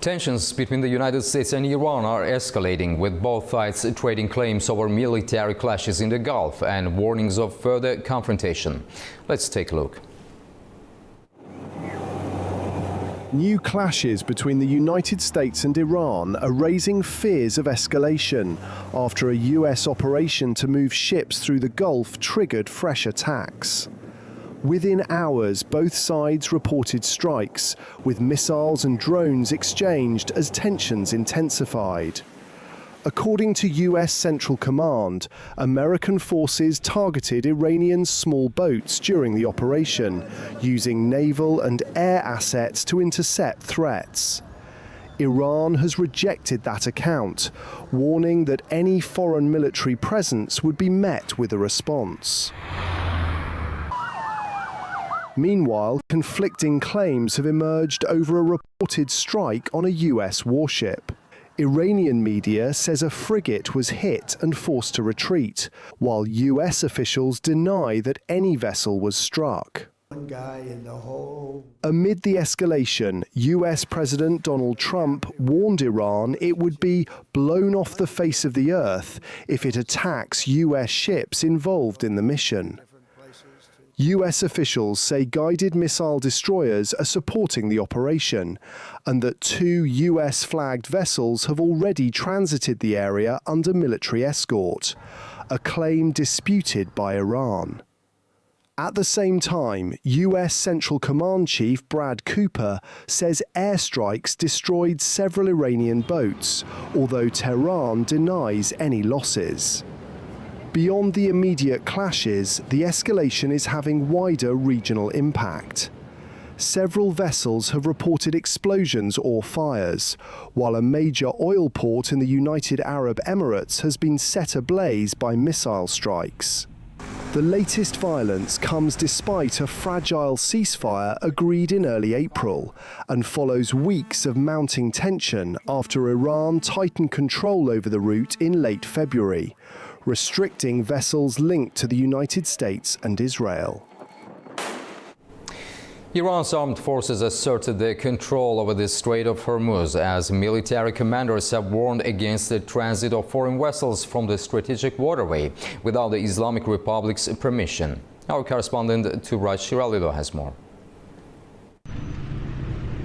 Tensions between the United States and Iran are escalating, with both sides trading claims over military clashes in the Gulf and warnings of further confrontation. Let's take a look. New clashes between the United States and Iran are raising fears of escalation after a US operation to move ships through the Gulf triggered fresh attacks. Within hours, both sides reported strikes, with missiles and drones exchanged as tensions intensified. According to US Central Command, American forces targeted Iranian small boats during the operation, using naval and air assets to intercept threats. Iran has rejected that account, warning that any foreign military presence would be met with a response. Meanwhile, conflicting claims have emerged over a reported strike on a US warship. Iranian media says a frigate was hit and forced to retreat, while US officials deny that any vessel was struck. Amid the escalation, US President Donald Trump warned Iran it would be blown off the face of the earth if it attacks US ships involved in the mission. US officials say guided missile destroyers are supporting the operation and that 2 US-flagged vessels have already transited the area under military escort, a claim disputed by Iran. At the same time, US Central Command Chief Brad Cooper says airstrikes destroyed several Iranian boats, although Tehran denies any losses. Beyond the immediate clashes, the escalation is having wider regional impact. Several vessels have reported explosions or fires, while a major oil port in the United Arab Emirates has been set ablaze by missile strikes. The latest violence comes despite a fragile ceasefire agreed in early April and follows weeks of mounting tension after Iran tightened control over the route in late February, restricting vessels linked to the United States and Israel. Iran's armed forces asserted their control over the Strait of Hormuz as military commanders have warned against the transit of foreign vessels from the strategic waterway without the Islamic Republic's permission. Our correspondent Turaj Shiralido has more.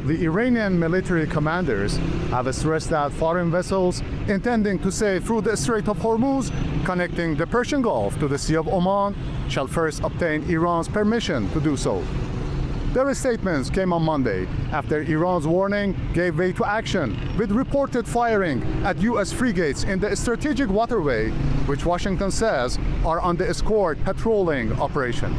The Iranian military commanders have stressed that foreign vessels intending to sail through the Strait of Hormuz, connecting the Persian Gulf to the Sea of Oman, shall first obtain Iran's permission to do so. Their statements came on Monday after Iran's warning gave way to action with reported firing at U.S. frigates in the strategic waterway, which Washington says are on the escort patrolling operation.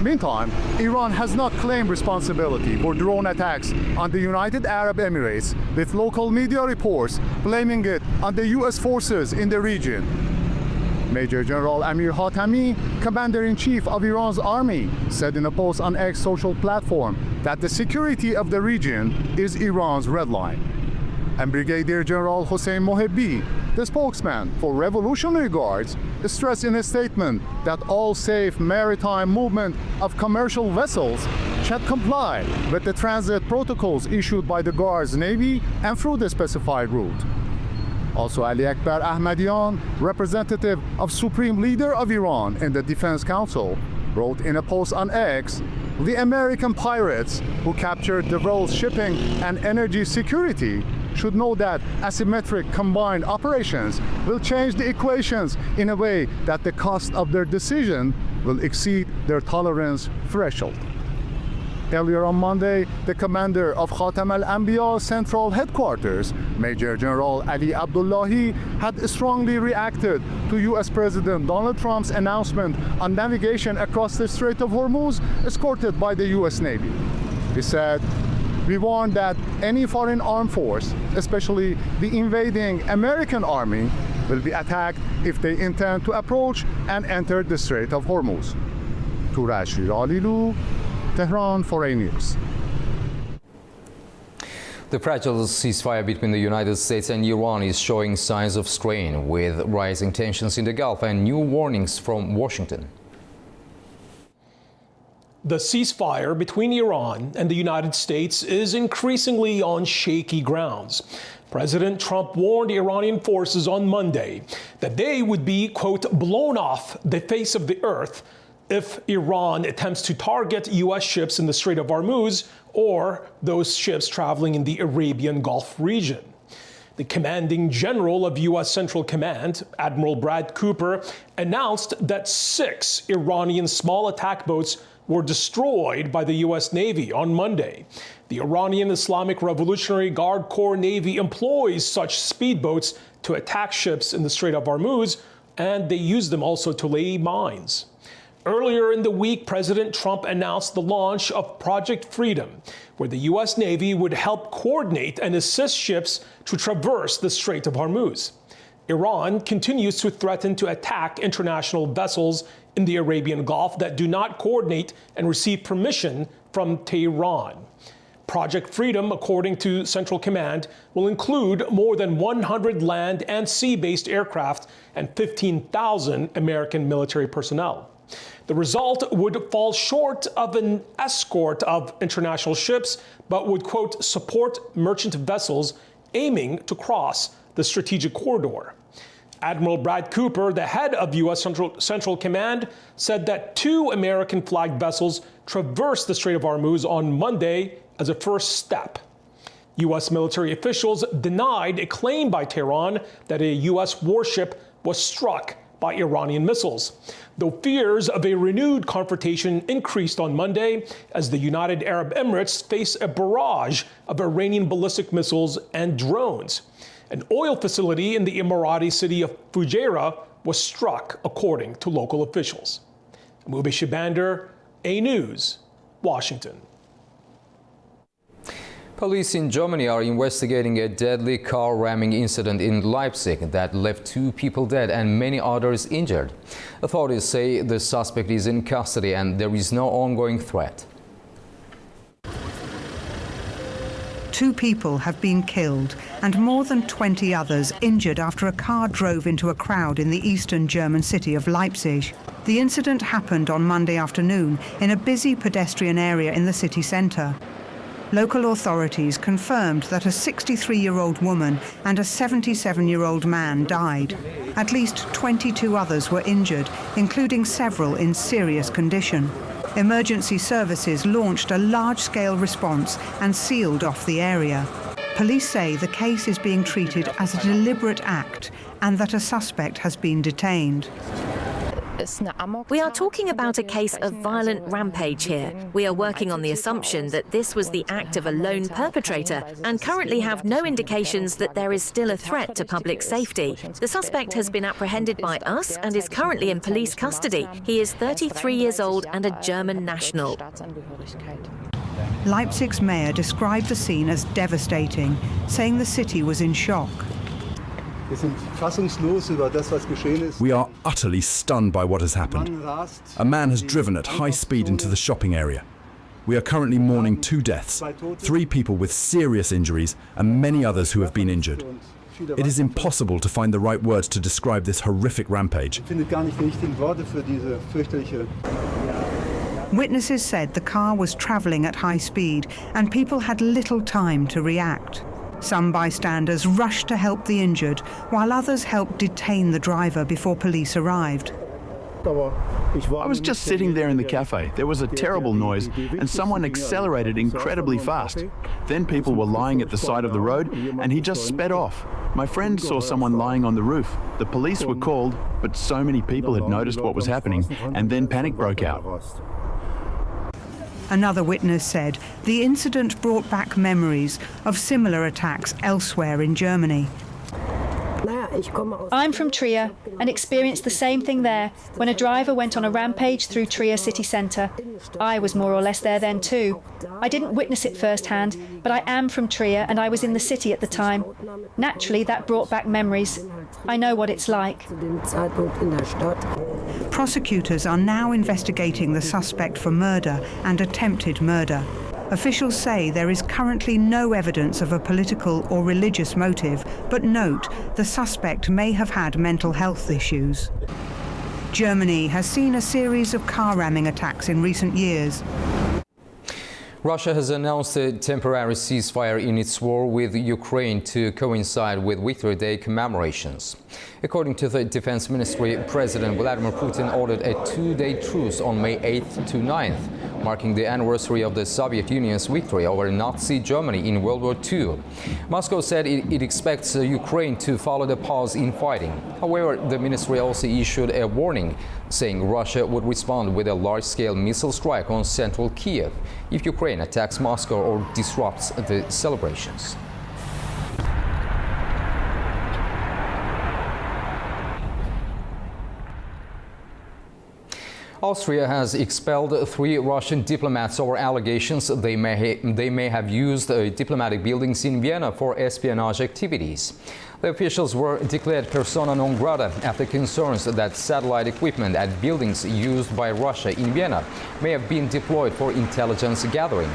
Meantime, Iran has not claimed responsibility for drone attacks on the United Arab Emirates, with local media reports blaming it on the U.S. forces in the region. Major General Amir Hatami, Commander-in-Chief of Iran's army, said in a post on X social platform that the security of the region is Iran's red line. And Brigadier General Hossein Mohebbi, the spokesman for Revolutionary Guards, stressed in a statement that all safe maritime movement of commercial vessels should comply with the transit protocols issued by the Guards Navy and through the specified route. Also, Ali Akbar Ahmadian, representative of Supreme Leader of Iran in the Defense Council, wrote in a post on X, "The American pirates who captured the world's shipping and energy security should know that asymmetric combined operations will change the equations in a way that the cost of their decision will exceed their tolerance threshold." Earlier on Monday, the commander of Khatam al-Anbiya Central Headquarters, Major General Ali Abdullahi, had strongly reacted to U.S. President Donald Trump's announcement on navigation across the Strait of Hormuz, escorted by the U.S. Navy. He said, "We warn that any foreign armed force, especially the invading American army, will be attacked if they intend to approach and enter the Strait of Hormuz." Turaj Shiralido, Tehran, Foreign News. The fragile ceasefire between the United States and Iran is showing signs of strain, with rising tensions in the Gulf and new warnings from Washington. The ceasefire between Iran and the United States is increasingly on shaky grounds. President Trump warned Iranian forces on Monday that they would be, quote, blown off the face of the earth if Iran attempts to target U.S. ships in the Strait of Hormuz or those ships traveling in the Arabian Gulf region. The commanding general of U.S. Central Command, Admiral Brad Cooper, announced that 6 Iranian small attack boats were destroyed by the U.S. Navy on Monday. The Iranian Islamic Revolutionary Guard Corps Navy employs such speedboats to attack ships in the Strait of Hormuz, and they use them also to lay mines. Earlier in the week, President Trump announced the launch of Project Freedom, where the U.S. Navy would help coordinate and assist ships to traverse the Strait of Hormuz. Iran continues to threaten to attack international vessels in the Arabian Gulf that do not coordinate and receive permission from Tehran. Project Freedom, according to Central Command, will include more than 100 land and sea-based aircraft and 15,000 American military personnel. The result would fall short of an escort of international ships, but would, quote, support merchant vessels aiming to cross the strategic corridor. Admiral Brad Cooper, the head of U.S. Central Command, said that 2 American-flagged vessels traversed the Strait of Hormuz on Monday as a first step. U.S. military officials denied a claim by Tehran that a U.S. warship was struck by Iranian missiles, though fears of a renewed confrontation increased on Monday as the United Arab Emirates face a barrage of Iranian ballistic missiles and drones. An oil facility in the Emirati city of Fujairah was struck, according to local officials. Mube Shibander, A News, Washington. Police in Germany are investigating a deadly car ramming incident in Leipzig that left 2 people dead and many others injured. Authorities say the suspect is in custody and there is no ongoing threat. 2 people have been killed and more than 20 others injured after a car drove into a crowd in the eastern German city of Leipzig. The incident happened on Monday afternoon in a busy pedestrian area in the city centre. Local authorities confirmed that a 63-year-old woman and a 77-year-old man died. At least 22 others were injured, including several in serious condition. Emergency services launched a large-scale response and sealed off the area. Police say the case is being treated as a deliberate act and that a suspect has been detained. We are talking about a case of violent rampage here. We are working on the assumption that this was the act of a lone perpetrator and currently have no indications that there is still a threat to public safety. The suspect has been apprehended by us and is currently in police custody. He is 33 years old and a German national. Leipzig's mayor described the scene as devastating, saying the city was in shock. We are utterly stunned by what has happened. A man has driven at high speed into the shopping area. We are currently mourning 2 deaths, 3 people with serious injuries and many others who have been injured. It is impossible to find the right words to describe this horrific rampage. Witnesses said the car was travelling at high speed and people had little time to react. Some bystanders rushed to help the injured, while others helped detain the driver before police arrived. I was just sitting there in the cafe. There was a terrible noise and someone accelerated incredibly fast. Then people were lying at the side of the road and he just sped off. My friend saw someone lying on the roof. The police were called, but so many people had noticed what was happening and then panic broke out. Another witness said the incident brought back memories of similar attacks elsewhere in Germany. I'm from Trier and experienced the same thing there when a driver went on a rampage through Trier city centre. I was more or less there then too. I didn't witness it firsthand, but I am from Trier and I was in the city at the time. Naturally, that brought back memories. I know what it's like. Prosecutors are now investigating the suspect for murder and attempted murder. Officials say there is currently no evidence of a political or religious motive, but note the suspect may have had mental health issues. Germany has seen a series of car ramming attacks in recent years. Russia has announced a temporary ceasefire in its war with Ukraine to coincide with Victory Day commemorations. According to the Defense Ministry, President Vladimir Putin ordered a two-day truce on May 8th to 9th, marking the anniversary of the Soviet Union's victory over Nazi Germany in World War II. Moscow said it expects Ukraine to follow the pause in fighting. However, the ministry also issued a warning, saying Russia would respond with a large-scale missile strike on central Kiev if Ukraine attacks Moscow or disrupts the celebrations. Austria has expelled 3 Russian diplomats over allegations they may have used diplomatic buildings in Vienna for espionage activities. The officials were declared persona non grata after concerns that satellite equipment at buildings used by Russia in Vienna may have been deployed for intelligence gathering.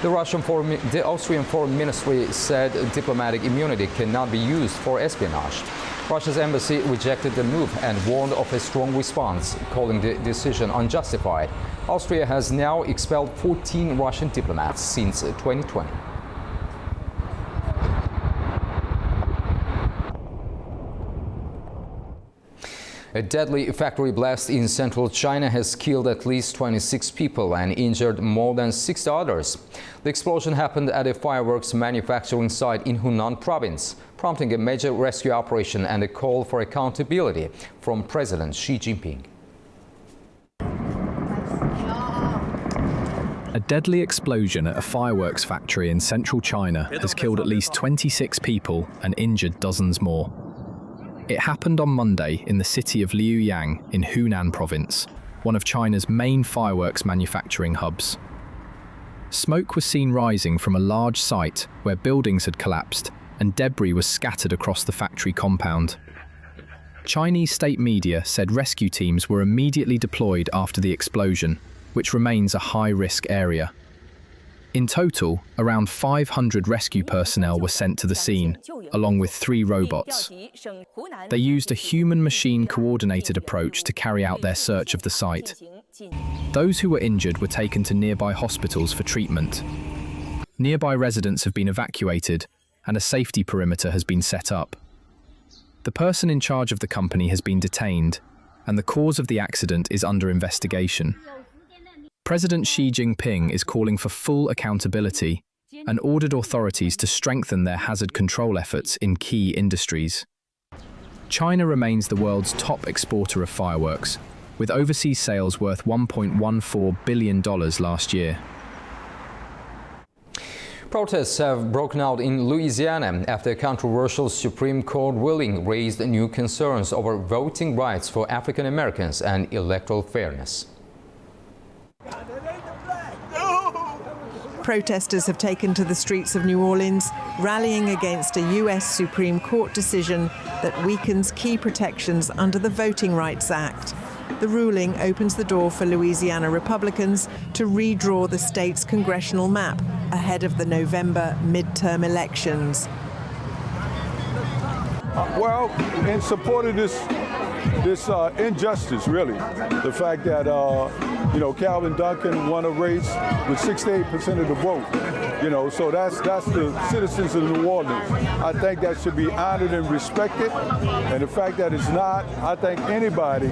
The Austrian Foreign Ministry said diplomatic immunity cannot be used for espionage. Russia's embassy rejected the move and warned of a strong response, calling the decision unjustified. Austria has now expelled 14 Russian diplomats since 2020. A deadly factory blast in central China has killed at least 26 people and injured more than 60 others. The explosion happened at a fireworks manufacturing site in Hunan province, prompting a major rescue operation and a call for accountability from President Xi Jinping. A deadly explosion at a fireworks factory in central China has killed at least 26 people and injured dozens more. It happened on Monday in the city of Liuyang in Hunan province, one of China's main fireworks manufacturing hubs. Smoke was seen rising from a large site where buildings had collapsed and debris was scattered across the factory compound. Chinese state media said rescue teams were immediately deployed after the explosion, which remains a high-risk area. In total, around 500 rescue personnel were sent to the scene, along with 3 robots. They used a human-machine coordinated approach to carry out their search of the site. Those who were injured were taken to nearby hospitals for treatment. Nearby residents have been evacuated, and a safety perimeter has been set up. The person in charge of the company has been detained, and the cause of the accident is under investigation. President Xi Jinping is calling for full accountability and ordered authorities to strengthen their hazard control efforts in key industries. China remains the world's top exporter of fireworks, with overseas sales worth $1.14 billion last year. Protests have broken out in Louisiana after a controversial Supreme Court ruling raised new concerns over voting rights for African Americans and electoral fairness. Protesters have taken to the streets of New Orleans, rallying against a U.S. Supreme Court decision that weakens key protections under the Voting Rights Act. The ruling opens the door for Louisiana Republicans to redraw the state's congressional map ahead of the November midterm elections. Well, in support of this injustice, really, the fact that Calvin Duncan won a race with 68% of the vote, so that's the citizens of New Orleans. I think that should be honored and respected, and the fact that it's not, I think anybody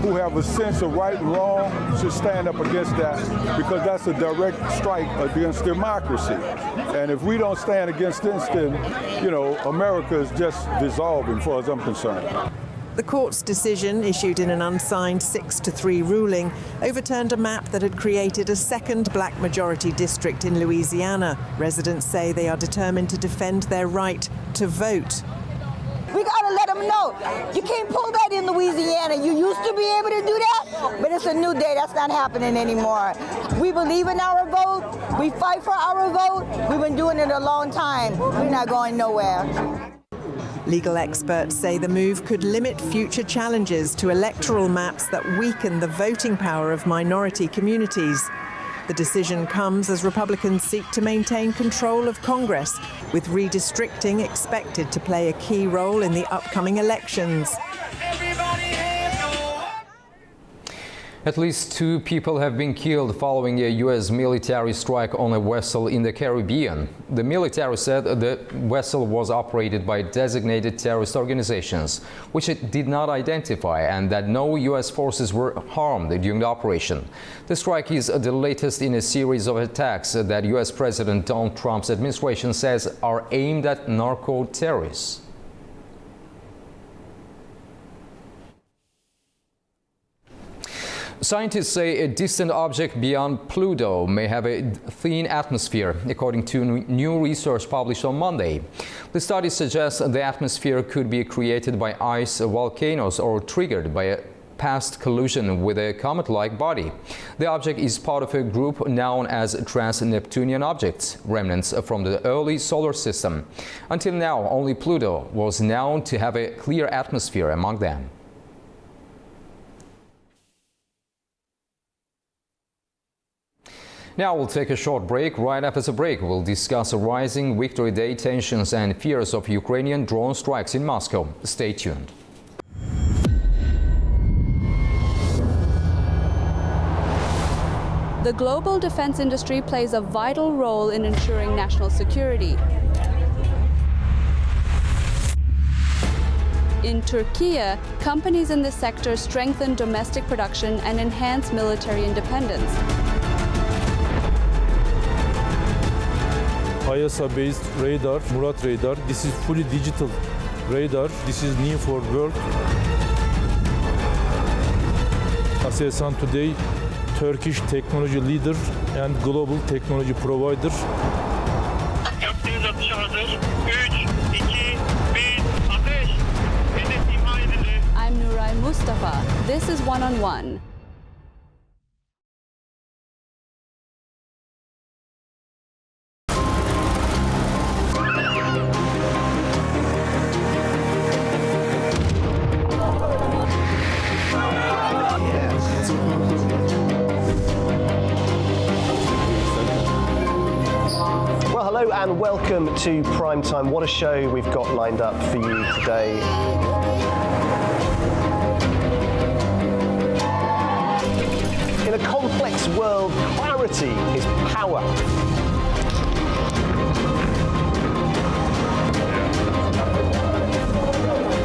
who have a sense of right and wrong should stand up against that, because that's a direct strike against democracy. And if we don't stand against this, then America is just dissolving, as far as I'm concerned. The court's decision, issued in an unsigned 6-3 ruling, overturned a map that had created a second black majority district in Louisiana. Residents say they are determined to defend their right to vote. We gotta let them know, you can't pull that in Louisiana. You used to be able to do that, but it's a new day. That's not happening anymore. We believe in our vote. We fight for our vote. We've been doing it a long time. We're not going nowhere. Legal experts say the move could limit future challenges to electoral maps that weaken the voting power of minority communities. The decision comes as Republicans seek to maintain control of Congress, with redistricting expected to play a key role in the upcoming elections. At least 2 people have been killed following a U.S. military strike on a vessel in the Caribbean. The military said the vessel was operated by designated terrorist organizations, which it did not identify, and that no U.S. forces were harmed during the operation. The strike is the latest in a series of attacks that U.S. President Donald Trump's administration says are aimed at narco-terrorists. Scientists say a distant object beyond Pluto may have a thin atmosphere, according to new research published on Monday. The study suggests the atmosphere could be created by ice volcanoes or triggered by a past collision with a comet-like body. The object is part of a group known as trans-Neptunian objects, remnants from the early solar system. Until now, only Pluto was known to have a clear atmosphere among them. Now we'll take a short break. Right after the break, we'll discuss rising Victory Day tensions and fears of Ukrainian drone strikes in Moscow. Stay tuned. The global defense industry plays a vital role in ensuring national security. In Turkey, companies in this sector strengthen domestic production and enhance military independence. ISA-based radar, Murat radar. This is fully digital radar. This is new for world. Aselsan today, Turkish technology leader and global technology provider. I'm Nuray Mustafa. This is One on One. And welcome to Primetime. What a show we've got lined up for you today. In a complex world, clarity is power.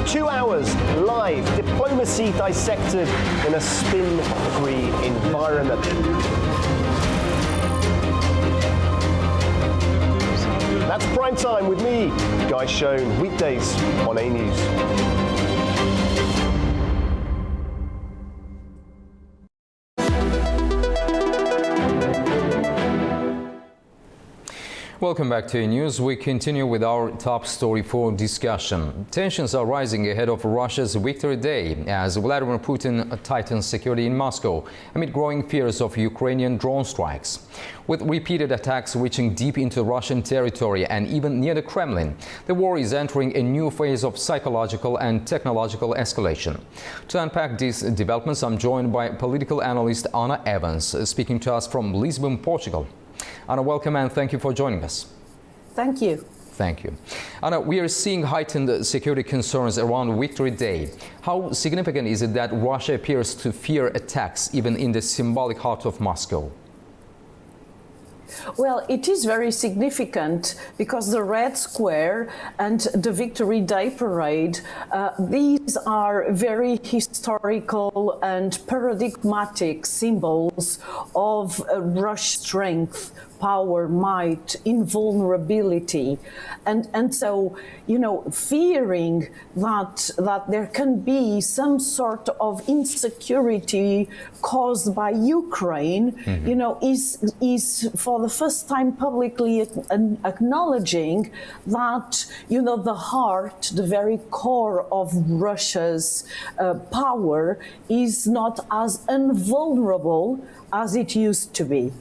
Two hours live, diplomacy dissected in a spin-free environment. That's Prime Time with me, Guy Schoen, weekdays on A News. Welcome back to A News. We continue with our top story for discussion. Tensions are rising ahead of Russia's Victory Day as Vladimir Putin tightens security in Moscow amid growing fears of Ukrainian drone strikes. With repeated attacks reaching deep into Russian territory and even near the Kremlin, the war is entering a new phase of psychological and technological escalation. To unpack these developments, I'm joined by political analyst Anna Evans, speaking to us from Lisbon, Portugal. Anna, welcome and thank you for joining us. Thank you. Thank you. Anna, we are seeing heightened security concerns around Victory Day. How significant is it that Russia appears to fear attacks even in the symbolic heart of Moscow? Well, it is very significant because the Red Square and the Victory Day Parade, these are very historical and paradigmatic symbols of Russia's strength, power, might, invulnerability. And so, you know, fearing that there can be some sort of insecurity caused by Ukraine, you know, is for the first time publicly acknowledging that, you know, the heart, the very core of Russia's power is not as invulnerable as it used to be.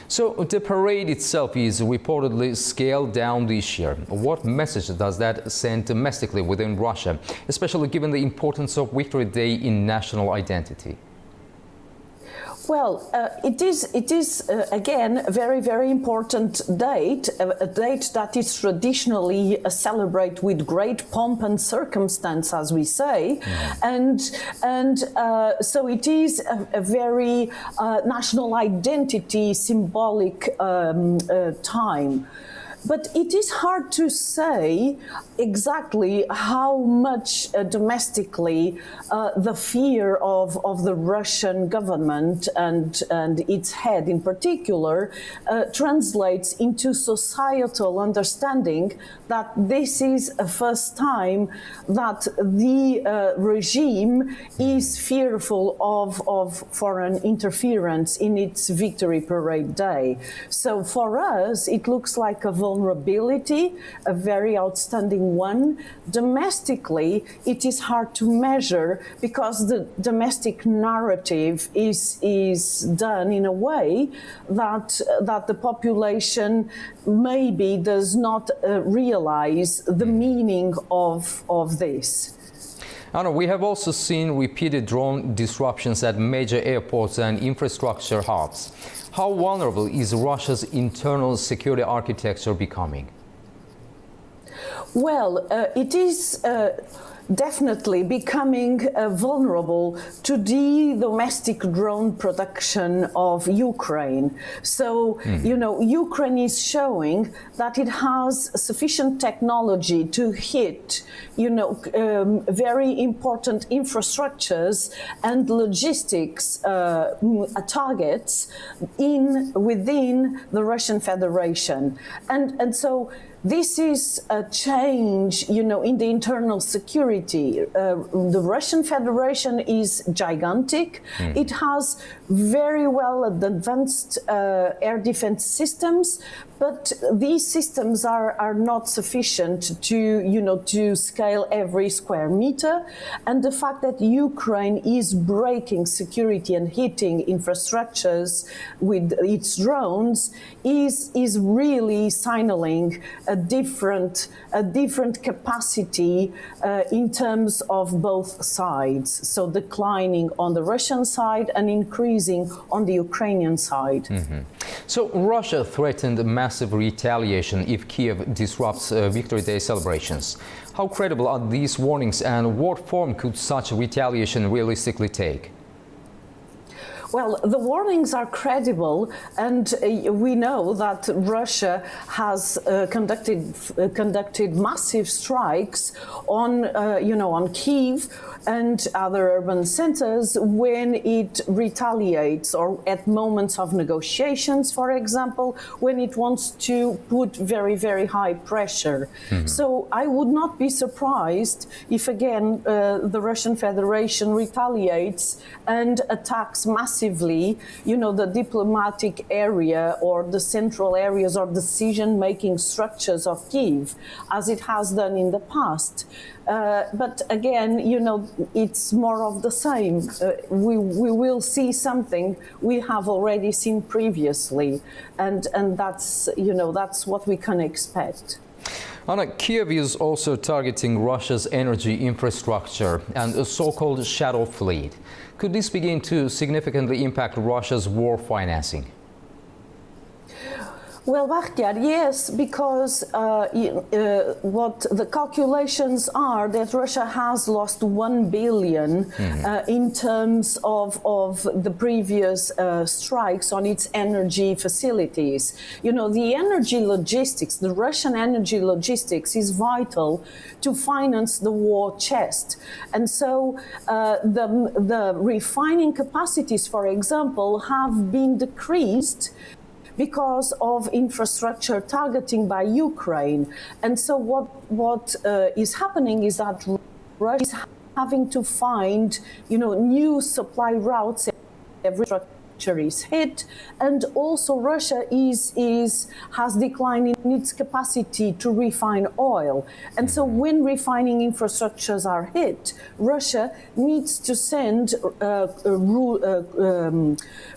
So the parade itself is reportedly scaled down this year. What message does that send domestically within Russia, especially given the importance of Victory Day in national identity? Well, it is again a very, very important date, a date that is traditionally celebrated with great pomp and circumstance, as we say, and so it is a very national identity symbolic time. But it is hard to say exactly how much domestically the fear of the Russian government and its head in particular translates into societal understanding that this is a first time that the regime is fearful of foreign interference in its victory parade day. So for us, it looks like a vulnerability, a very outstanding one. Domestically, it is hard to measure because the domestic narrative is done in a way that the population maybe does not realize the meaning of this. Anna, we have also seen repeated drone disruptions at major airports and infrastructure hubs. How vulnerable is Russia's internal security architecture becoming? Well, it is definitely becoming vulnerable to the domestic drone production of Ukraine. So, you know, Ukraine is showing that it has sufficient technology to hit, you know, very important infrastructures and logistics targets within the Russian Federation. And so this is a change, you know, in the internal security. The Russian Federation is gigantic. It has very well advanced air defense systems, but these systems are not sufficient to, you know, to scale every square meter. And the fact that Ukraine is breaking security and hitting infrastructures with its drones is really signaling a different capacity in terms of both sides. So declining on the Russian side and increasing on the Ukrainian side. So Russia threatened massive retaliation if Kiev disrupts Victory Day celebrations. How credible are these warnings and what form could such retaliation realistically take? Well, the warnings are credible, and we know that Russia has conducted massive strikes on, on Kiev and other urban centers when it retaliates, or at moments of negotiations, for example, when it wants to put very, very high pressure. So I would not be surprised if, again, the Russian Federation retaliates and attacks massively, you know, the diplomatic area or the central areas or decision-making structures of Kyiv, as it has done in the past. But again, you know, it's more of the same. We will see something we have already seen previously, and that's, you know, that's what we can expect. Anna, Kiev is also targeting Russia's energy infrastructure and a so-called shadow fleet. Could this begin to significantly impact Russia's war financing? Well, Bakhtiar, yes, because what the calculations are that Russia has lost 1 billion in terms of the previous strikes on its energy facilities. You know, the energy logistics, the Russian energy logistics is vital to finance the war chest. And so the refining capacities, for example, have been decreased because of infrastructure targeting by Ukraine. And so what is happening is that Russia is having to find, you know, new supply routes every is hit, and also Russia has declined in its capacity to refine oil. And so when refining infrastructures are hit, Russia needs to send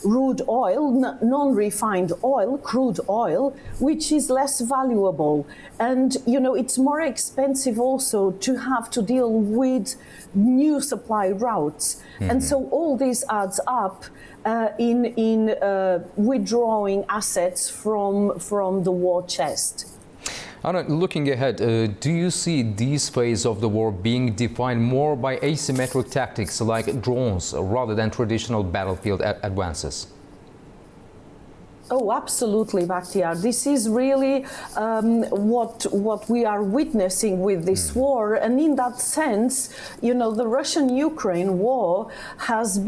crude oil, non-refined oil, crude oil, which is less valuable. And, you know, it's more expensive also to have to deal with new supply routes. And so all this adds up in withdrawing assets from the war chest. Anna, looking ahead, do you see this phase of the war being defined more by asymmetric tactics like drones rather than traditional battlefield advances? Oh, absolutely, Bakhtiar. This is really what we are witnessing with this war, and in that sense, you know, the Russian-Ukraine war has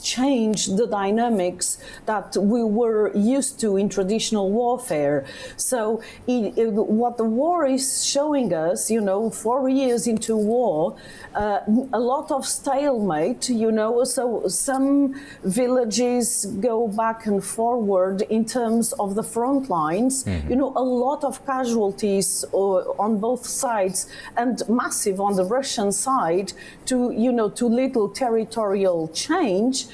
changed the dynamics that we were used to in traditional warfare. So, what the war is showing us, you know, 4 years into war, a lot of stalemate. You know, so some villages go back and forward in terms of the front lines, you know, a lot of casualties on both sides and massive on the Russian side to, you know, to little territorial change.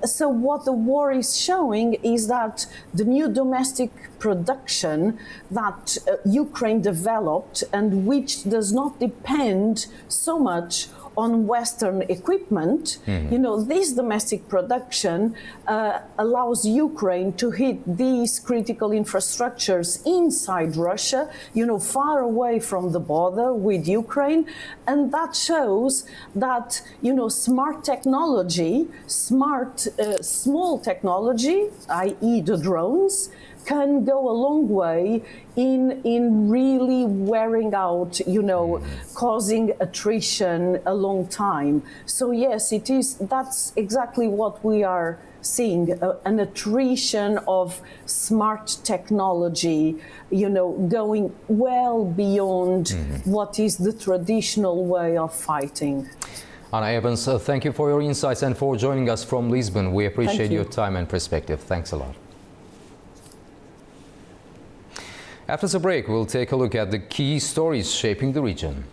So what the war is showing is that the new domestic production that Ukraine developed and which does not depend so much on Western equipment, you know, this domestic production allows Ukraine to hit these critical infrastructures inside Russia, you know, far away from the border with Ukraine. And that shows that, you know, smart technology, small technology, i.e. the drones, can go a long way in really wearing out, you know, causing attrition a long time. So yes, it is. That's exactly what we are seeing, an attrition of smart technology, you know, going well beyond what is the traditional way of fighting. Anna Evans, thank you for your insights and for joining us from Lisbon. We appreciate your time and perspective. Thanks a lot. After the break, we'll take a look at the key stories shaping the region.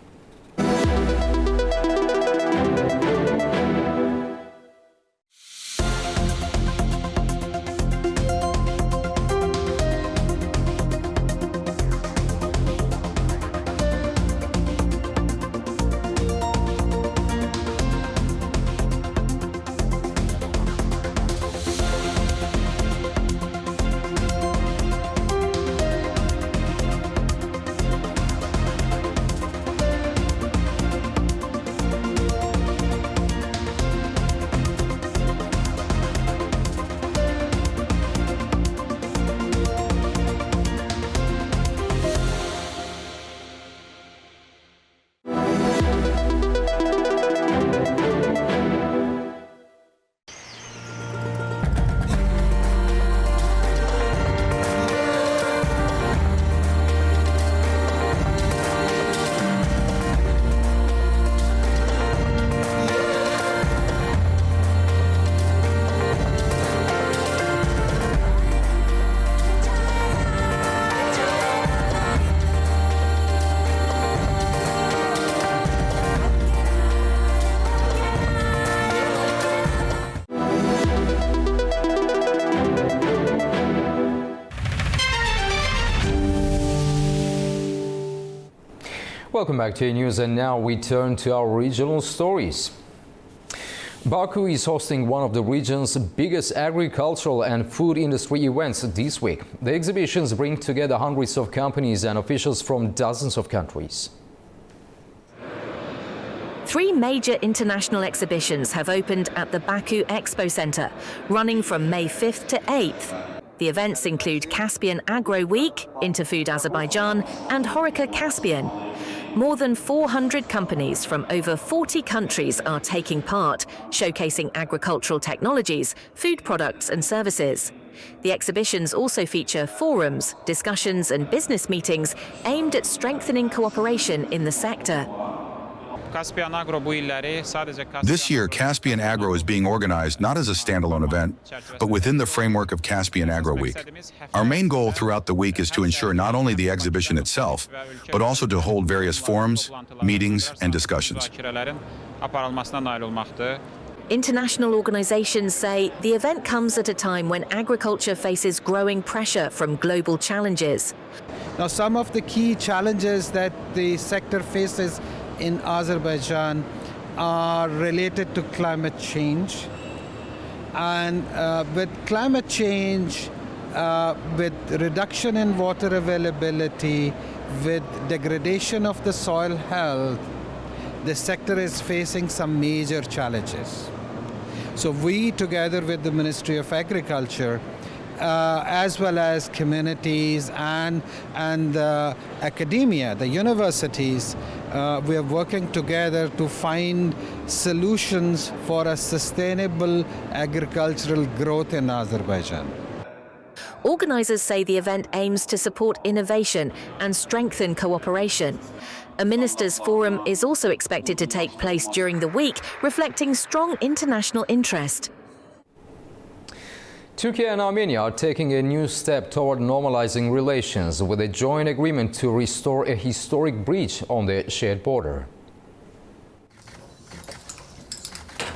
Welcome back to News, and now we turn to our regional stories. Baku is hosting one of the region's biggest agricultural and food industry events this week. The exhibitions bring together hundreds of companies and officials from dozens of countries. 3 major international exhibitions have opened at the Baku Expo Center, running from May 5th to 8th. The events include Caspian Agro Week, Interfood Azerbaijan, and Horeca Caspian. More than 400 companies from over 40 countries are taking part, showcasing agricultural technologies, food products and services. The exhibitions also feature forums, discussions and business meetings aimed at strengthening cooperation in the sector. This year, Caspian Agro is being organized not as a standalone event, but within the framework of Caspian Agro Week. Our main goal throughout the week is to ensure not only the exhibition itself, but also to hold various forums, meetings, and discussions. International organizations say the event comes at a time when agriculture faces growing pressure from global challenges. Now, some of the key challenges that the sector faces in Azerbaijan are related to climate change, And with climate change, with reduction in water availability, with degradation of the soil health, the sector is facing some major challenges. So we, together with the Ministry of Agriculture, as well as communities and academia, the universities, we are working together to find solutions for a sustainable agricultural growth in Azerbaijan. Organisers say the event aims to support innovation and strengthen cooperation. A ministers' forum is also expected to take place during the week, reflecting strong international interest. Turkey and Armenia are taking a new step toward normalizing relations with a joint agreement to restore a historic bridge on the shared border.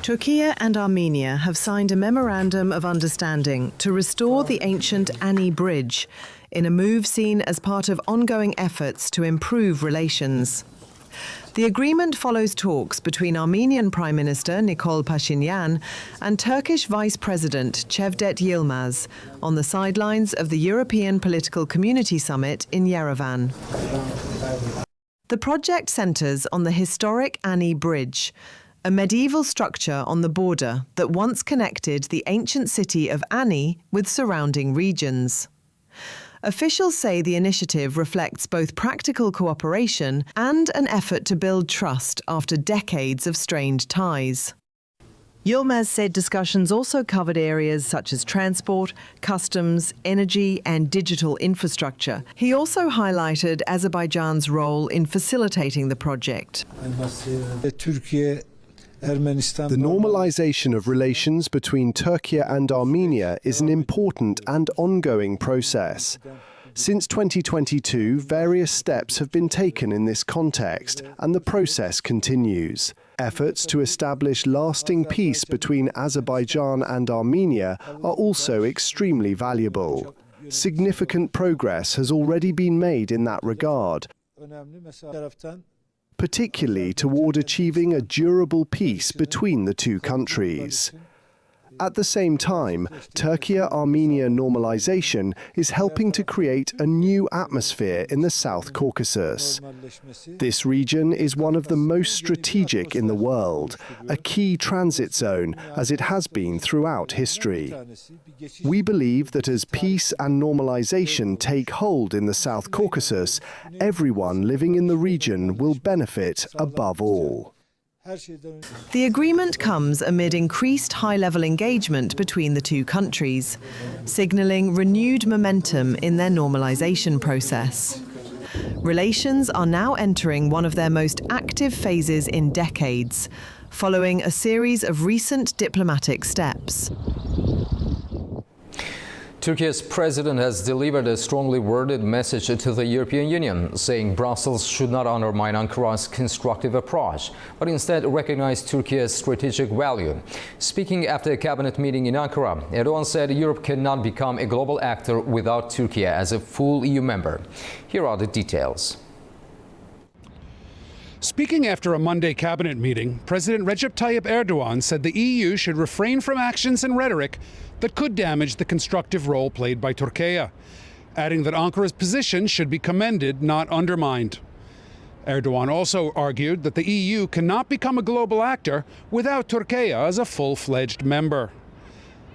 Turkey and Armenia have signed a memorandum of understanding to restore the ancient Ani Bridge, in a move seen as part of ongoing efforts to improve relations. The agreement follows talks between Armenian Prime Minister Nikol Pashinyan and Turkish Vice President Cevdet Yilmaz on the sidelines of the European Political Community Summit in Yerevan. The project centres on the historic Ani Bridge, a medieval structure on the border that once connected the ancient city of Ani with surrounding regions. Officials say the initiative reflects both practical cooperation and an effort to build trust after decades of strained ties. Yilmaz said discussions also covered areas such as transport, customs, energy and digital infrastructure. He also highlighted Azerbaijan's role in facilitating the project. The normalization of relations between Turkey and Armenia is an important and ongoing process. Since 2022, various steps have been taken in this context, and the process continues. Efforts to establish lasting peace between Azerbaijan and Armenia are also extremely valuable. Significant progress has already been made in that regard, particularly toward achieving a durable peace between the two countries. At the same time, Turkey-Armenia normalization is helping to create a new atmosphere in the South Caucasus. This region is one of the most strategic in the world, a key transit zone, as it has been throughout history. We believe that as peace and normalization take hold in the South Caucasus, everyone living in the region will benefit above all. The agreement comes amid increased high-level engagement between the two countries, signalling renewed momentum in their normalization process. Relations are now entering one of their most active phases in decades, following a series of recent diplomatic steps. Turkey's president has delivered a strongly worded message to the European Union, saying Brussels should not undermine Ankara's constructive approach, but instead recognize Turkey's strategic value. Speaking after a cabinet meeting in Ankara, Erdogan said Europe cannot become a global actor without Turkey as a full EU member. Here are the details. Speaking after a Monday cabinet meeting, President Recep Tayyip Erdogan said the EU should refrain from actions and rhetoric that could damage the constructive role played by Turkey, adding that Ankara's position should be commended, not undermined. Erdogan also argued that the EU cannot become a global actor without Turkey as a full-fledged member.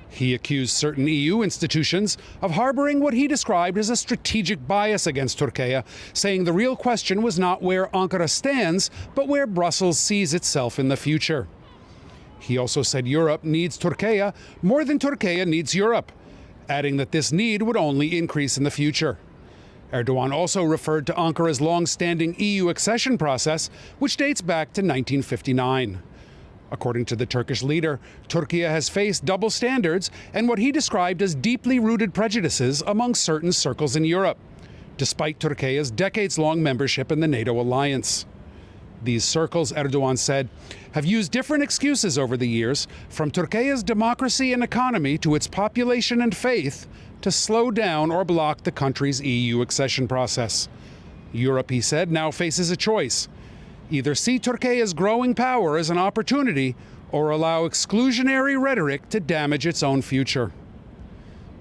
He accused certain EU institutions of harboring what he described as a strategic bias against Turkey, saying the real question was not where Ankara stands, but where Brussels sees itself in the future. He also said Europe needs Turkey more than Turkey needs Europe, adding that this need would only increase in the future. Erdogan also referred to Ankara's long-standing EU accession process, which dates back to 1959. According to the Turkish leader, Turkey has faced double standards and what he described as deeply rooted prejudices among certain circles in Europe, despite Turkey's decades-long membership in the NATO alliance. These circles, Erdogan said, have used different excuses over the years, from Turkey's democracy and economy to its population and faith, to slow down or block the country's EU accession process. Europe, he said, now faces a choice. Either see Turkey's growing power as an opportunity or allow exclusionary rhetoric to damage its own future.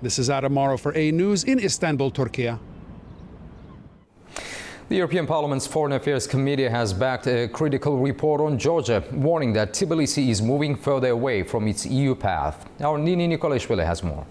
This is Adam Morrow for A News in Istanbul, Turkey. The European Parliament's Foreign Affairs Committee has backed a critical report on Georgia, warning that Tbilisi is moving further away from its EU path. Our Nini Nikolashvili has more.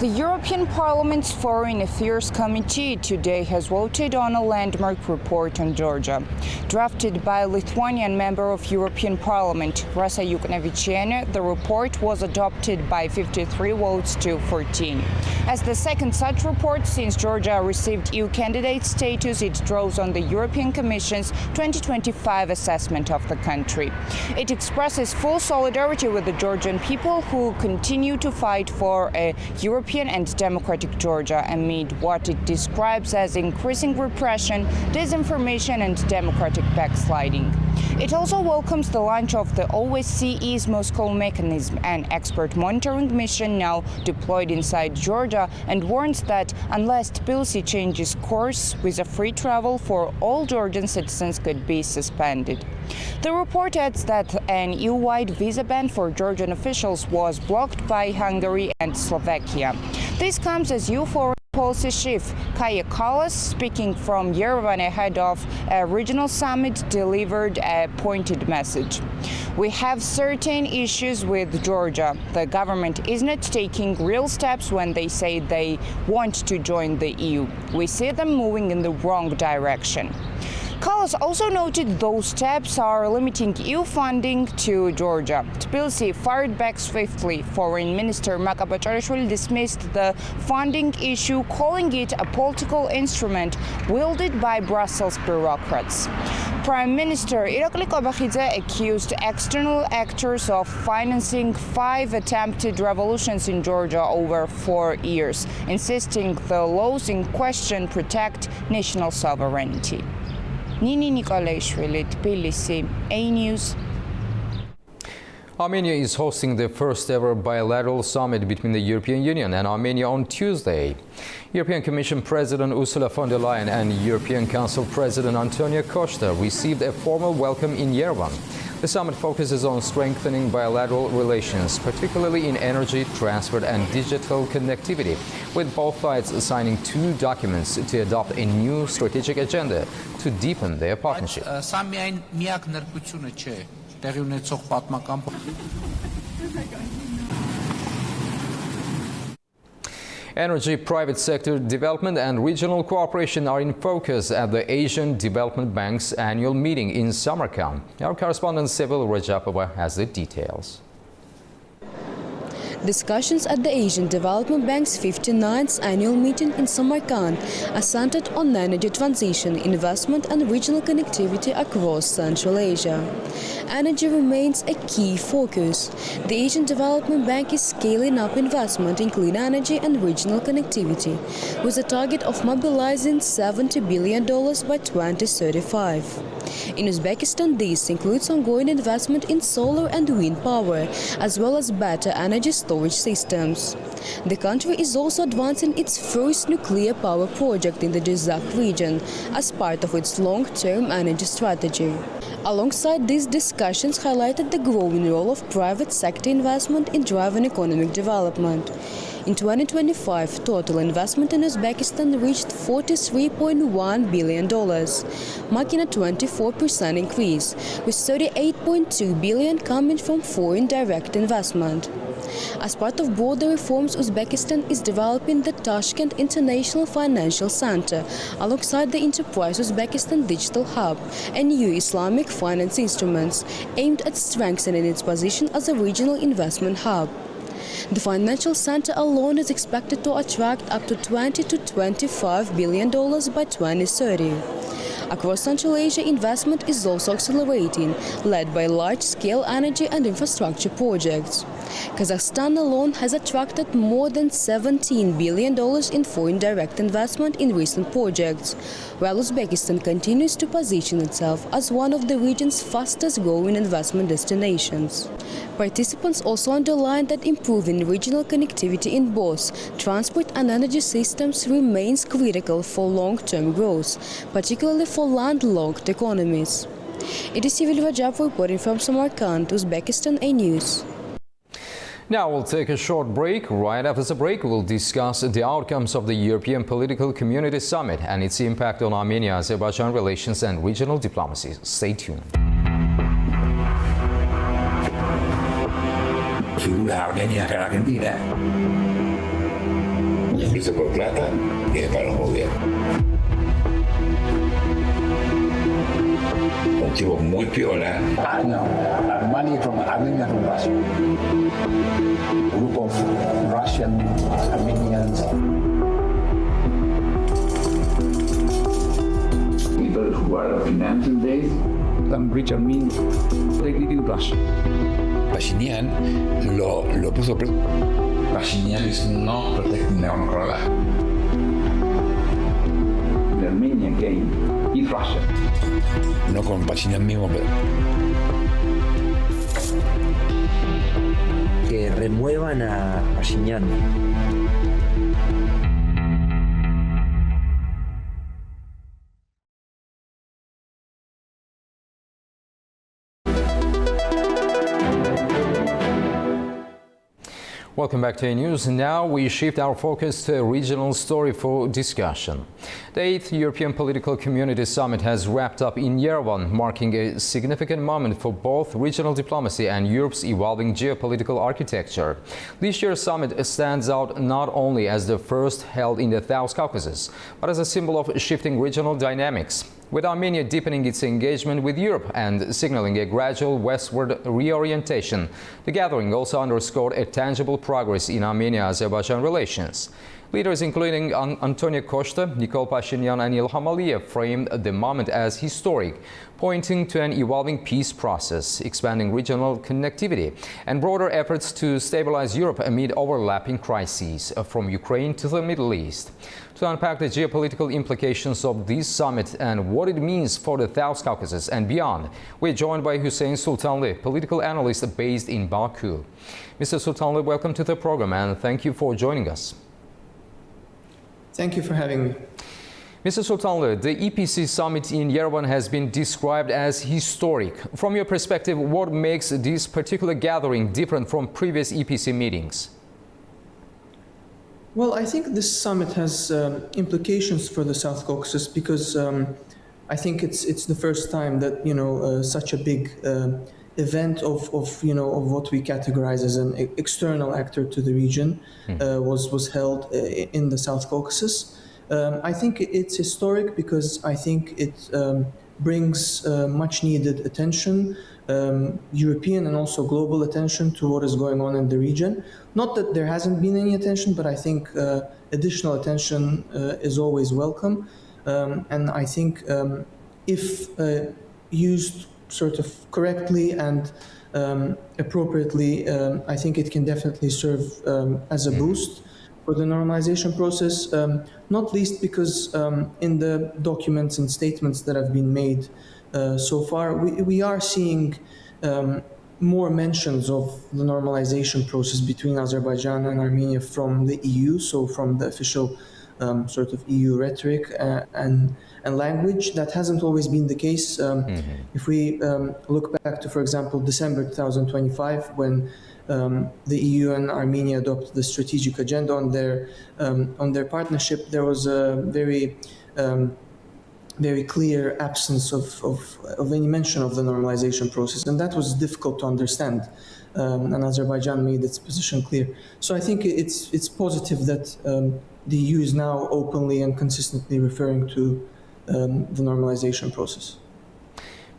The European Parliament's Foreign Affairs Committee today has voted on a landmark report on Georgia. Drafted by a Lithuanian member of European Parliament, Rasa Yuknevichiene, the report was adopted by 53 votes to 14. As the second such report since Georgia received EU candidate status, it draws on the European Commission's 2025 assessment of the country. It expresses full solidarity with the Georgian people who continue to fight for a European and democratic Georgia amid what it describes as increasing repression, disinformation and democratic backsliding. It also welcomes the launch of the OSCE's Moscow mechanism, an expert monitoring mission now deployed inside Georgia, and warns that unless Tbilisi changes course, visa-free travel for all Georgian citizens could be suspended. The report adds that an EU-wide visa ban for Georgian officials was blocked by Hungary and Slovakia. This comes as EU foreign policy chief Kaja Kallas, speaking from Yerevan ahead of a regional summit, delivered a pointed message. We have certain issues with Georgia. The government is not taking real steps when they say they want to join the EU. We see them moving in the wrong direction. Kallas also noted those steps are limiting EU funding to Georgia. Tbilisi fired back swiftly. Foreign Minister Maka Batarishvili dismissed the funding issue, calling it a political instrument wielded by Brussels bureaucrats. Prime Minister Irakli Kobakhidze accused external actors of financing 5 attempted revolutions in Georgia over 4 years, insisting the laws in question protect national sovereignty. Nini Nikolashvili, Tbilisi, A News. Armenia is hosting the first ever bilateral summit between the European Union and Armenia on Tuesday. European Commission President Ursula von der Leyen and European Council President Antonio Costa received a formal welcome in Yerevan. The summit focuses on strengthening bilateral relations, particularly in energy, transport and digital connectivity, with both sides signing 2 documents to adopt a new strategic agenda to deepen their partnership. Energy, private sector development and regional cooperation are in focus at the Asian Development Bank's annual meeting in Samarkand. Our correspondent Sevil Rajapova has the details. Discussions at the Asian Development Bank's 59th annual meeting in Samarkand are centered on energy transition, investment and regional connectivity across Central Asia. Energy remains a key focus. The Asian Development Bank is scaling up investment in clean energy and regional connectivity, with a target of mobilizing $70 billion by 2035. In Uzbekistan, this includes ongoing investment in solar and wind power, as well as better energy storage systems. The country is also advancing its first nuclear power project in the Jizak region as part of its long-term energy strategy. Alongside these discussions highlighted the growing role of private sector investment in driving economic development. In 2025, total investment in Uzbekistan reached $43.1 billion, marking a 24% increase, with $38.2 billion coming from foreign direct investment. As part of broader reforms, Uzbekistan is developing the Tashkent International Financial Center alongside the Enterprise Uzbekistan Digital Hub and new Islamic finance instruments aimed at strengthening its position as a regional investment hub. The financial center alone is expected to attract up to $20 to $25 billion by 2030. Across Central Asia, investment is also accelerating, led by large-scale energy and infrastructure projects. Kazakhstan alone has attracted more than $17 billion in foreign direct investment in recent projects, while Uzbekistan continues to position itself as one of the region's fastest-growing investment destinations. Participants also underlined that improving regional connectivity in both transport and energy systems remains critical for long-term growth, particularly for landlocked economies. It is Civil Rajab reporting from Samarkand, Uzbekistan A News. Now we'll take a short break. Right after the break, we'll discuss the outcomes of the European Political Community Summit and its impact on Armenia-Azerbaijan relations and regional diplomacy. Stay tuned. Figura Armenia que la Argentina. Y fuiste por plata y es para los gobiernos. Un tipo muy piola. No, money from Armenia from Russia. A group of Russian Armenians. People who are financial days, some rich Armenians, they live in Russia. Pashinyan lo puso preso. Pashinyan is not protecting Nagorno-Karabakh. The Armenian game is Russia. No con Pashinyan mismo, pero... Que remuevan a Pashinyan. Welcome back to A News. Now we shift our focus to a regional story for discussion. The 8th European Political Community Summit has wrapped up in Yerevan, marking a significant moment for both regional diplomacy and Europe's evolving geopolitical architecture. This year's summit stands out not only as the first held in the South Caucasus, but as a symbol of shifting regional dynamics, with Armenia deepening its engagement with Europe and signaling a gradual westward reorientation. The gathering also underscored a tangible progress in Armenia-Azerbaijan relations. Leaders including Antonio Costa, Nikol Pashinyan and Ilham Aliyev framed the moment as historic, pointing to an evolving peace process, expanding regional connectivity, and broader efforts to stabilize Europe amid overlapping crises from Ukraine to the Middle East. To unpack the geopolitical implications of this summit and what it means for the South Caucasus and beyond, we're joined by Hussein Sultanli, political analyst based in Baku. Mr. Sultanli, welcome to the program and thank you for joining us. Thank you for having me. Mr. Sultanli, the EPC summit in Yerevan has been described as historic. From your perspective, what makes this particular gathering different from previous EPC meetings? Well, I think this summit has implications for the South Caucasus because I think it's the first time that such a big event of what we categorize as an external actor to the region was held in the South Caucasus. I think it's historic because I think it brings much needed attention, European and also global attention to what is going on in the region. Not that there hasn't been any attention, but I think additional attention is always welcome. And I think if used sort of correctly and appropriately, I think it can definitely serve as a boost for the normalization process, not least because in the documents and statements that have been made so far, we are seeing more mentions of the normalization process between Azerbaijan and Armenia from the EU, so from the official sort of EU rhetoric and language. That hasn't always been the case. If we look back to, for example, December 2025, when the EU and Armenia adopted the strategic agenda on their partnership, there was a very clear absence of any mention of the normalization process, and that was difficult to understand. And Azerbaijan made its position clear. So I think it's positive that the EU is now openly and consistently referring to the normalization process.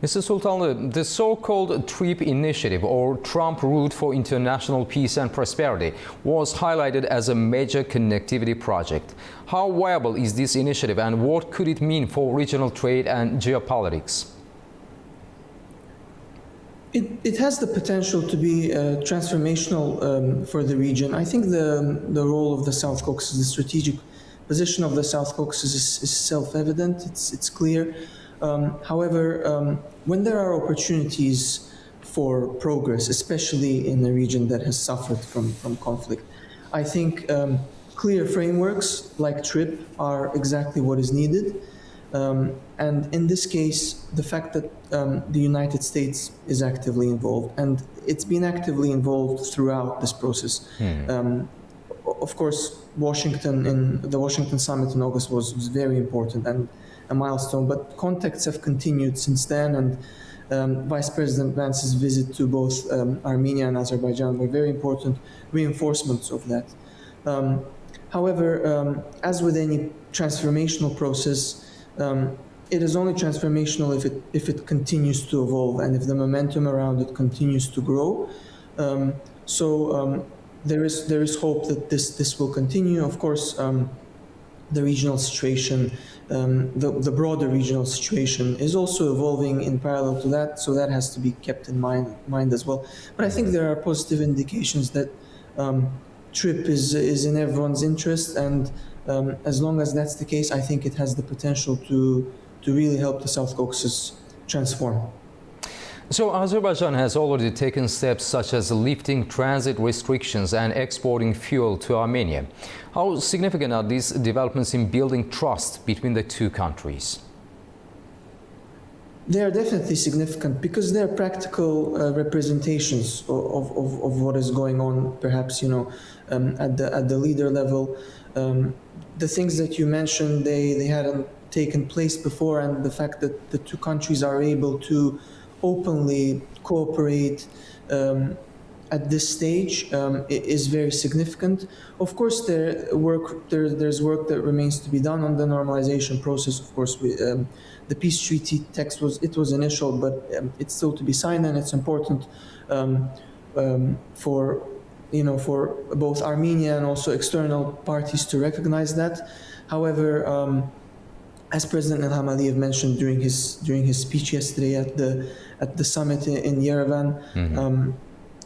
Mr. Sultan, the so-called TRIP initiative, or Trump Route for International Peace and Prosperity, was highlighted as a major connectivity project. How viable is this initiative and what could it mean for regional trade and geopolitics? It has the potential to be transformational for the region. I think the role of the South Caucasus, the strategic position of the South Caucasus is self-evident, it's clear. However, when there are opportunities for progress, especially in a region that has suffered from conflict, I think clear frameworks like TRIP are exactly what is needed. And in this case, the fact that the United States is actively involved, and it's been actively involved throughout this process. Of course, the Washington summit in August was very important and a milestone, but contacts have continued since then, and Vice President Vance's visit to both Armenia and Azerbaijan were very important reinforcements of that. However, as with any transformational process, it is only transformational if it continues to evolve and if the momentum around it continues to grow. There is hope that this will continue. Of course, the regional situation, the broader regional situation, is also evolving in parallel to that, so that has to be kept in mind as well. But I think there are positive indications that TRIP is in everyone's interest, and as long as that's the case, I think it has the potential to really help the South Caucasus transform. So Azerbaijan has already taken steps such as lifting transit restrictions and exporting fuel to Armenia. How significant are these developments in building trust between the two countries? They are definitely significant because they are practical representations of what is going on, perhaps, at the leader level. The things that you mentioned, they hadn't taken place before, and the fact that the two countries are able to openly cooperate at this stage is very significant. Of course, there's work that remains to be done on the normalization process. Of course, the peace treaty text was initial, but it's still to be signed, and it's important for both Armenia and also external parties to recognize that. However, as President Ilham Aliyev mentioned during his speech yesterday at the summit in Yerevan,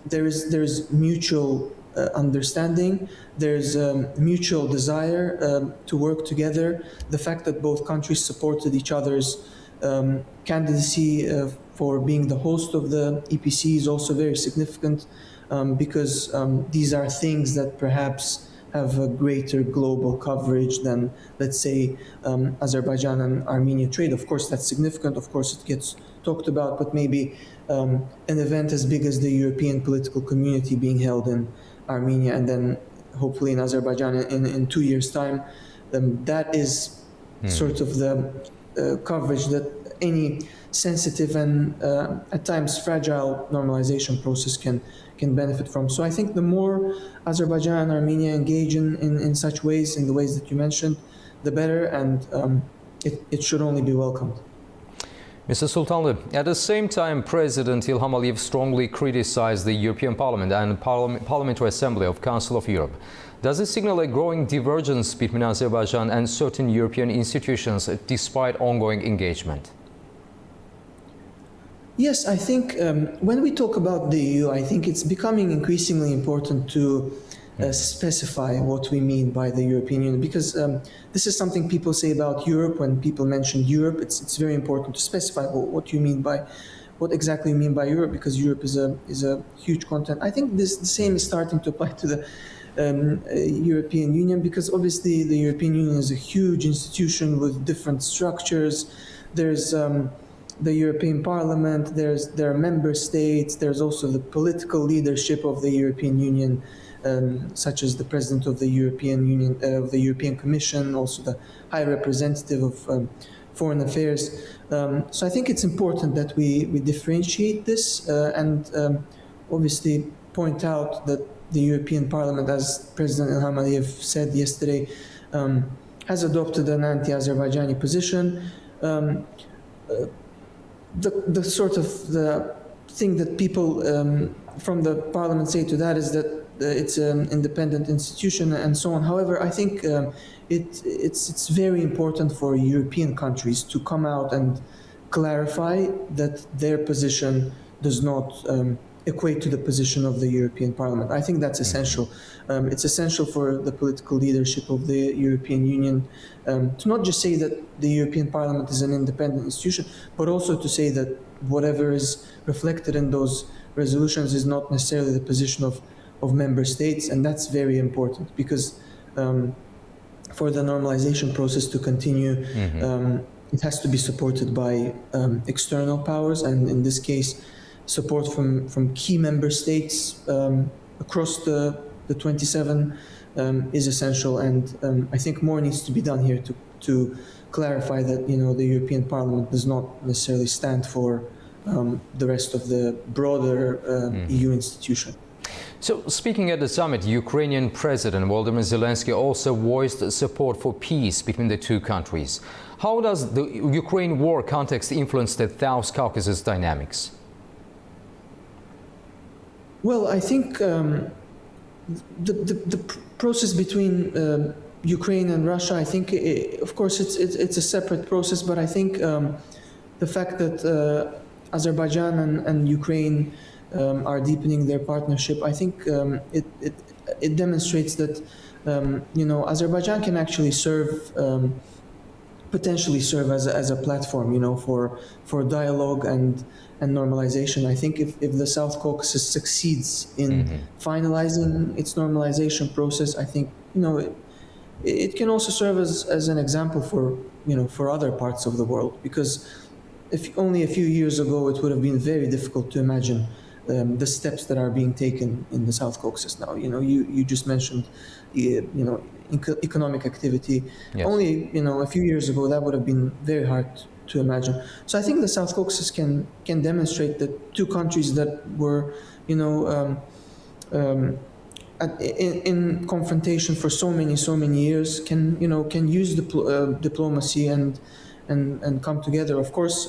there is mutual understanding. There's mutual desire to work together. The fact that both countries supported each other's candidacy for being the host of the EPC is also very significant, because these are things that perhaps have a greater global coverage than, let's say, Azerbaijan and Armenia trade. Of course, that's significant. Of course, it gets talked about, but maybe an event as big as the European political community being held in Armenia and then hopefully in Azerbaijan in 2 years' time, that is sort of the coverage that any sensitive and at times fragile normalization process can benefit from. So I think the more Azerbaijan and Armenia engage in such ways, in the ways that you mentioned, the better, and it should only be welcomed. Mr. Sultanlı, at the same time, President Ilham Aliyev strongly criticized the European Parliament and Parliamentary Assembly of Council of Europe. Does this signal a growing divergence between Azerbaijan and certain European institutions despite ongoing engagement? Yes, I think when we talk about the EU, I think it's becoming increasingly important to specify what we mean by the European Union, because this is something people say about Europe. When people mention Europe, it's very important to specify what exactly you mean by Europe, because Europe is a huge continent. I think the same is starting to apply to the European Union, because obviously the European Union is a huge institution with different structures. There's the European Parliament, there are member states, there's also the political leadership of the European Union, such as the President of the European Union, of the European Commission, also the High Representative of Foreign Affairs. So I think it's important that we differentiate this and obviously point out that the European Parliament, as President Ilham Aliyev said yesterday, has adopted an anti-Azerbaijani position. The sort of the thing that people from the Parliament say to that is that it's an independent institution and so on. However, I think it's very important for European countries to come out and clarify that their position does not equate to the position of the European Parliament. I think that's essential. It's essential for the political leadership of the European Union to not just say that the European Parliament is an independent institution, but also to say that whatever is reflected in those resolutions is not necessarily the position of member states, and that's very important because for the normalization process to continue, it has to be supported by external powers, and in this case, support from key member states across the 27 is essential. And I think more needs to be done here to clarify that the European Parliament does not necessarily stand for the rest of the broader EU institution. So, speaking at the summit, Ukrainian President Volodymyr Zelensky also voiced support for peace between the two countries. How does the Ukraine war context influence the South Caucasus dynamics? Well, I think the process between Ukraine and Russia, I think, of course, it's a separate process, but I think the fact that Azerbaijan and Ukraine are deepening their partnership, I think it demonstrates that Azerbaijan can actually potentially serve as a platform, for dialogue and normalization. I think if the South Caucasus succeeds in finalizing its normalization process, I think it can also serve as an example for other parts of the world. Because if only a few years ago it would have been very difficult to imagine the steps that are being taken in the South Caucasus now. You just mentioned economic activity. Yes. Only a few years ago that would have been very hard to imagine. So I think the South Caucasus can demonstrate that two countries that were in confrontation for so many years can use diplomacy and come together. Of course,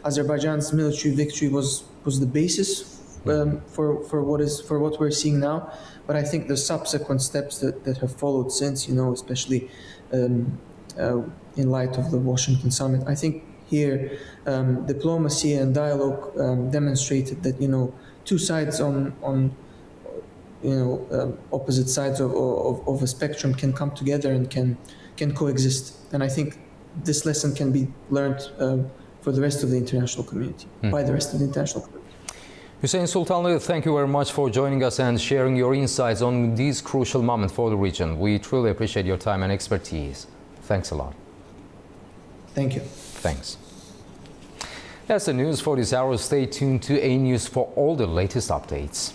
Azerbaijan's military victory was the basis for what we're seeing now. But I think the subsequent steps that have followed since, especially in light of the Washington summit, I think here diplomacy and dialogue demonstrated that two sides on opposite sides of a spectrum can come together and can coexist. And I think this lesson can be learned for the rest of the international community, by the rest of the international community. Hussein Sultanlı, thank you very much for joining us and sharing your insights on this crucial moment for the region. We truly appreciate your time and expertise. Thanks a lot. Thank you. Thanks. That's the news for this hour. Stay tuned to A News for all the latest updates.